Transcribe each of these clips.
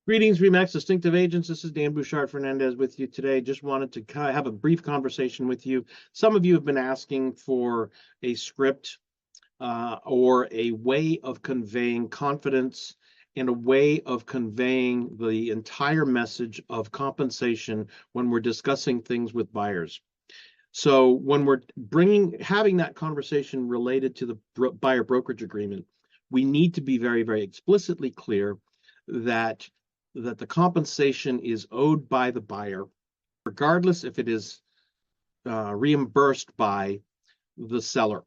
Greetings, Remax Distinctive Agents. This is Dan Bouchard Fernandez with you today. Just wanted to have a brief conversation with you. Some of you have been asking for a script or a way of conveying confidence and a way of conveying the entire message of compensation when we're discussing things with buyers. So when we're having that conversation related to the buyer brokerage agreement, we need to be very, very explicitly clear that the compensation is owed by the buyer, regardless if it is reimbursed by the seller.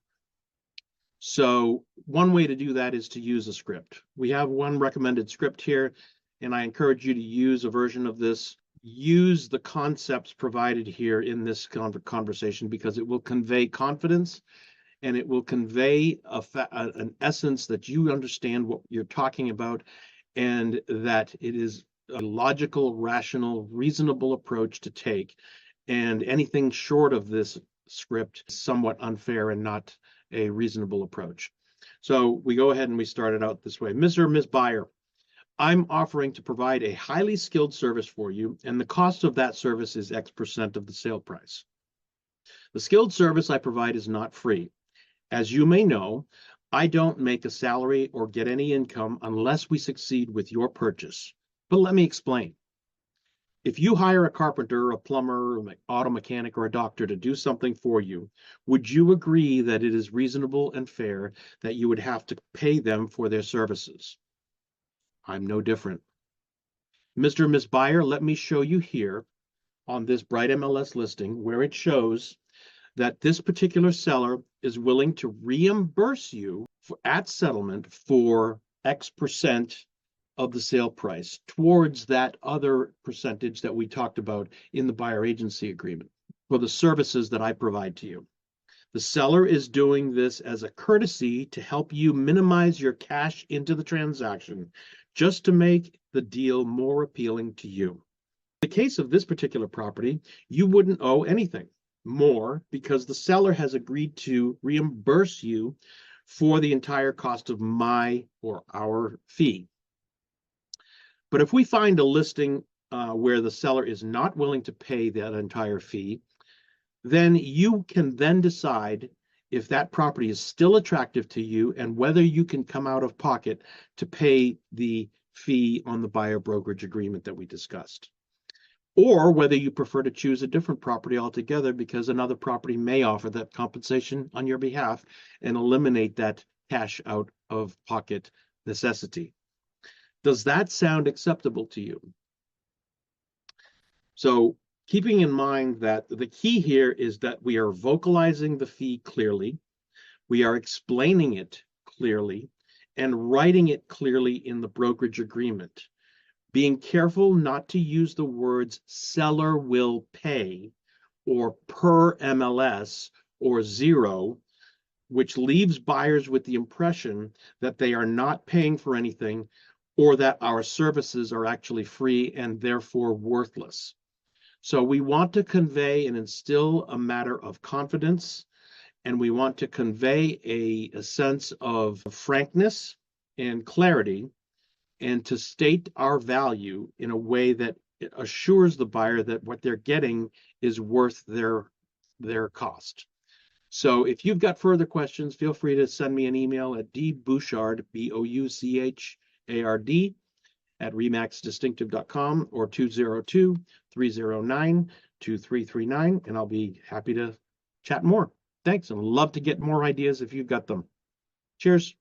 So one way to do that is to use a script. We have one recommended script here, and I encourage you to use a version of this. Use the concepts provided here in this conversation because it will convey confidence and it will convey an essence that you understand what you're talking about and that it is a logical, rational, reasonable approach to take. And anything short of this script is somewhat unfair and not a reasonable approach. So we go ahead and we start it out this way. Mr. or Ms. Buyer, I'm offering to provide a highly skilled service for you, and the cost of that service is X% of the sale price. The skilled service I provide is not free. As you may know, I don't make a salary or get any income unless we succeed with your purchase. But let me explain. If you hire a carpenter, a plumber, an auto mechanic, or a doctor to do something for you, would you agree that it is reasonable and fair that you would have to pay them for their services? I'm no different. Mr. and Ms. Buyer, let me show you here on this Bright MLS listing where it shows that this particular seller is willing to reimburse you at settlement for X% of the sale price towards that other percentage that we talked about in the buyer agency agreement for the services that I provide to you. The seller is doing this as a courtesy to help you minimize your cash into the transaction, just to make the deal more appealing to you. In the case of this particular property, you wouldn't owe anything more because the seller has agreed to reimburse you for the entire cost of my or our fee. But if we find a listing where the seller is not willing to pay that entire fee, then you can then decide if that property is still attractive to you and whether you can come out of pocket to pay the fee on the buyer brokerage agreement that we discussed. Or whether you prefer to choose a different property altogether because another property may offer that compensation on your behalf and eliminate that cash out of pocket necessity. Does that sound acceptable to you? So keeping in mind that the key here is that we are vocalizing the fee clearly, we are explaining it clearly, and writing it clearly in the brokerage agreement. Being careful not to use the words seller will pay or per MLS or zero, which leaves buyers with the impression that they are not paying for anything or that our services are actually free and therefore worthless. So we want to convey and instill a matter of confidence, and we want to convey a sense of frankness and clarity, and to state our value in a way that assures the buyer that what they're getting is worth their cost. So if you've got further questions, feel free to send me an email at dbouchard, Bouchard, at remaxdistinctive.com or 202-309-2339, and I'll be happy to chat more. Thanks, and love to get more ideas if you've got them. Cheers.